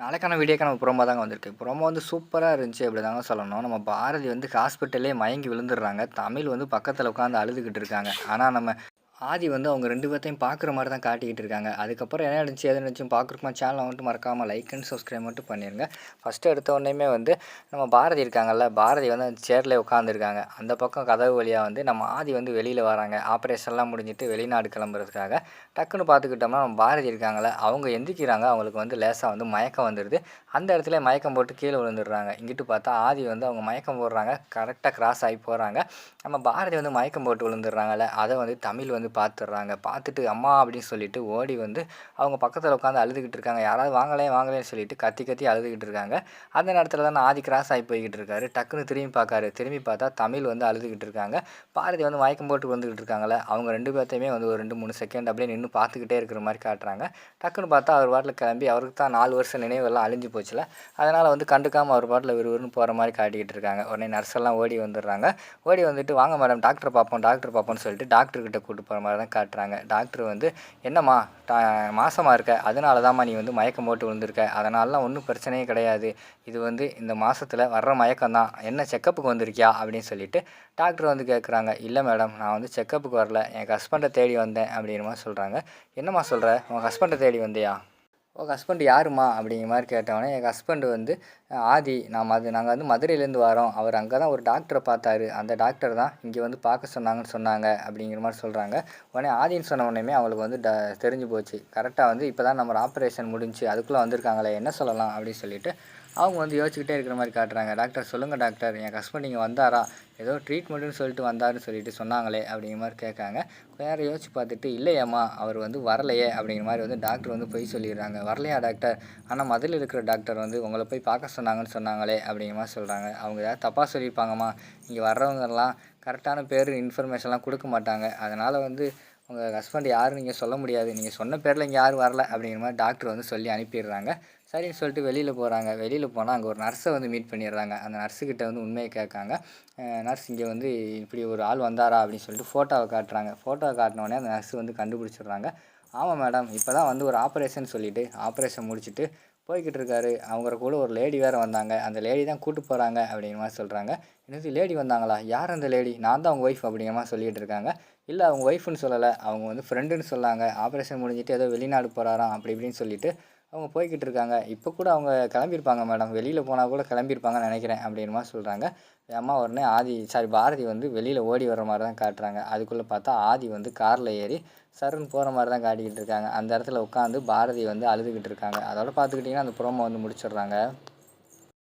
நாளைக்கான வீடியோக்கான ப்ரோமோ தாங்க வந்திருக்கு. ப்ரோமோ வந்து சூப்பரா இருந்துச்சு அப்படிதாங்க சொல்லணும். நம்ம பாரதி வந்து ஹாஸ்பிட்டல்லேயே மயங்கி விழுந்துடுறாங்க. தமிழ் வந்து பக்கத்தில உட்காந்து அழுதுகிட்டு இருக்காங்க. ஆனா நம்ம ஆதி வந்து அவங்க 2 பேத்தையும் பார்க்குற மாரி தான் காட்டிக்கிட்டு இருக்காங்க. அதுக்கப்புறம் என்ன நடந்துச்சு, ஏது நடந்துச்சுன்னு பார்க்குறதுக்கு சேனல வந்துட்டு மறக்காம லைக் அண்ட் சப்ஸ்கிரைப் மட்டும் பண்ணிருங்க. ஃபர்ஸ்ட்டு எடுத்த உடனேயுமே வந்து நம்ம பாரதி இருக்காங்கல்ல, பாரதி வந்து அந்த சேர்லயே உட்காந்துருக்காங்க. அந்த பக்கம் கதவு வழியா வந்து நம்ம ஆதி வந்து வெளியில வராங்க. ஆப்ரேஷன்லாம் முடிஞ்சுட்டு வெளிநாடு கிளம்புறதுக்காக. டக்குன்னு பார்த்துக்கிட்டோம்னா, நம்ம பாரதி இருக்காங்கல்ல, அவங்க எந்திரிக்கிறாங்க. அவங்களுக்கு வந்து லேசா வந்து மயக்கம் வந்துருது. அந்த இடத்துலயே மயக்கம் போட்டு கீழ விழுந்துடுறாங்க. இங்கிட்டு பார்த்தா ஆதி வந்து அவங்க மயக்கம் போடுறாங்க. கரெக்ட்டா கிராஸ் ஆகி போறாங்க. நம்ம பாரதி வந்து மயக்கம் போட்டு விழுந்துடுறாங்கல்ல, அத வந்து தமிழ் வந்து பார்த்துடுறாங்க. பார்த்துட்டு அம்மா அப்படின்னு சொல்லிட்டு ஓடி வந்து அவங்க பக்கத்துல உட்காந்து அழுதுகிட்டு இருக்காங்க. யாராவது வாங்களேன், வாங்களேன்னு சொல்லிட்டு கத்தி கத்தி அழுதுகிட்டு இருக்காங்க. அந்த நேரத்துல தான் ஆதி கிராஸ் ஆகி போய்க்கிட்டு இருக்காரு. டக்குன்னு திரும்பி பார்க்காரு. திரும்பி பார்த்தா தமிழ் வந்து அழுதுகிட்டு இருக்காங்க. பாரதி வந்து மயக்கம் போட்டு விழுந்துகிட்டு இருக்காங்கல்ல, அவங்க 2 பேத்தையுமே வந்து ஒரு 2, 3 செகண்ட் அப்படியே நின்னு பார்த்துக்கிட்டே இருக்கிற மாரி காட்டுறாங்க. டக்குன்னு பார்த்தா அவர் பாட்டுல கிளம்பி அவருக்கு தான் 4 வருஷம் நினைவெல்லாம் அழிஞ்சு போச்சுல்ல, அதனால வந்து கண்டுக்காம அவர் பாட்டுல விறுவிறுன்னு போற மாரி காட்டிக்கிட்டு இருக்காங்க. உடனே நர்ஸ் எல்லாம் ஓடி வந்துடுறாங்க. ஓடி வந்துட்டு வாங்க மேடம் டாக்டர பார்ப்போம், டாக்டர பார்ப்போம்ன்னு சொல்லிட்டு டாக்டர் கிட்ட கூட்டு போற மாரி தான் காட்டுறாங்க. டாக்டர் வந்து என்னம்மா டா மாசமா இருக்க, அதனால தாம்மா நீ வந்து மயக்கம் போட்டு விழுந்திருக்க. அதனாலலாம் ஒண்ணும் பிரச்சனையே கிடையாது. இது வந்து இந்த மாசத்துல வர்ற மயக்கம் தான். என்ன செக்கப்புக்கு வந்திருக்கியா? அப்படின்னு சொல்லிட்டு டாக்டர் வந்து கேட்குறாங்க. இல்ல மேடம் நான் வந்து செக்கப்புக்கு வரல. என் ஹஸ்பண்ட தேடி வந்தேன் அப்படிங்கிற மாரி சொல்றாங்க. என்னம்மா சொல்ற? உன் ஹஸ்பண்ட தேடி வந்தியா? உங்க ஹஸ்பண்ட் யாரும்மா? அப்படிங்கிற மாரி கேட்டவுடனே, எங்க ஹஸ்பண்ட் வந்து ஆதி. நாங்க வந்து மதுரையிலேருந்து வரோம். அவர் அங்க தான் ஒரு டாக்டர பார்த்தாரு. அந்த டாக்டர் தான் இங்க வந்து பார்க்க சொன்னாங்கன்னு சொன்னாங்க அப்படிங்கிற மாரி சொல்றாங்க. உடனே ஆதின்னு சொன்ன உடனேயுமே அவங்களுக்கு வந்து தெரிஞ்சு போச்சு. கரெக்ட்டா வந்து இப்ப தான் நம்ம ஆப்பரேஷன் முடிஞ்சுச்சு. அதுக்குள்ள வந்திருக்காங்களே என்ன சொல்லலாம்? அப்படின்னு சொல்லிட்டு அவங்க வந்து யோசிச்சுக்கிட்டே இருக்கிற மாரி காட்டுறாங்க. டாக்டர் சொல்லுங்க டாக்டர். என் ஹஸ்பண்ட் இங்க வந்தாரா? ஏதோ ட்ரீட்மெண்ட்டுன்னு சொல்லிட்டு வந்தாருன்னு சொல்லிட்டு சொன்னாங்களே அப்படிங்கிற மாரி கேட்காங்க. கொஞ்ச நேரம் யோசிச்சு பார்த்துட்டு, இல்லையேம்மா அவர் வந்து வரலையே அப்படிங்கிற மாரி வந்து டாக்டர் வந்து பொய் சொல்லிடுறாங்க. வரலையா டாக்டர்? ஆனா மதுரையில இருக்கிற டாக்டர் வந்து உங்கள போய் பார்க்க சொன்னாங்கன்னு சொன்னாங்களே அப்படிங்கிற மாரி சொல்றாங்க. அவங்க ஏதாவது தப்பா சொல்லியிருப்பாங்கம்மா. இங்க வர்றவங்கலாம் கரெக்டான பேரு, இன்ஃபர்மேஷன்லாம் குடுக்க மாட்டாங்க. அதனால வந்து உங்க ஹஸ்பண்ட் யாருன்னு நீங்க சொல்ல முடியாது. நீங்க சொன்ன பேர்ல இங்க யாரும் வரல அப்படிங்கிற மாரி டாக்டர் வந்து சொல்லி அனுப்பிடுறாங்க. சரின்னு சொல்லிட்டு வெளியில போறாங்க. வெளியில போனா அங்க ஒரு நர்ஸ வந்து மீட் பண்ணிடுறாங்க. அந்த நர்ஸுகிட்ட வந்து உண்மைய கேட்காங்க. நர்ஸ் இங்க வந்து இப்படி ஒரு ஆள் வந்தாரா? அப்படின்னு சொல்லிட்டு ஃபோட்டோவ காட்டுறாங்க. ஃபோட்டோவ காட்டுனோனே அந்த நர்ஸ் வந்து கண்டுபிடிச்சிடுறாங்க. ஆமா மேடம். இப்ப தான் வந்து ஒரு ஆப்பரேஷன் சொல்லிட்டு, ஆப்பரேஷன் முடிச்சுட்டு போய்க்கிட்டு இருக்காரு. அவங்க கூட ஒரு லேடி வேற வந்தாங்க. அந்த லேடி தான் கூட்டு போறாங்க அப்படிங்கிற மாரி சொல்றாங்க. என்னது லேடி வந்தாங்களா? யார் அந்த லேடி? நான் தான் உங்க ஒய்ஃப் அப்படிங்கிற மாரி சொல்லிட்டு இருக்காங்க. இல்ல அவங்க ஒய்ஃப்ன்னு சொல்லல. அவங்க வந்து ஃப்ரெண்டுன்னு சொன்னாங்க. ஆப்பரேஷன் முடிஞ்சுட்டு ஏதோ வெளிநாடு போறாராம் அப்படி இப்படின்னு சொல்லிட்டு அவங்க போய்க்கிட்டு இருக்காங்க. இப்ப கூட அவங்க கிளம்பியிருப்பாங்க மேடம். வெளியில போனா கூட கிளம்பியிருப்பாங்கன்னு நெனைக்கிறேன் அப்படிங்கிற மாரி சொல்றாங்க. அம்மா உடனே பாரதி வந்து வெளியில ஓடி வர்ற மாரி தான் காட்டுறாங்க. அதுக்குள்ள பார்த்தா ஆதி வந்து கார்ல ஏறி சர்ருன்னு போற மாரி தான் காட்டிக்கிட்டு இருக்காங்க. அந்த இடத்துல உட்காந்து பாரதி வந்து அழுதுகிட்டு இருக்காங்க. அதோட பார்த்துக்கிட்டிங்கன்னா அந்த ப்ரோமோ வந்து முடிச்சிடுறாங்க.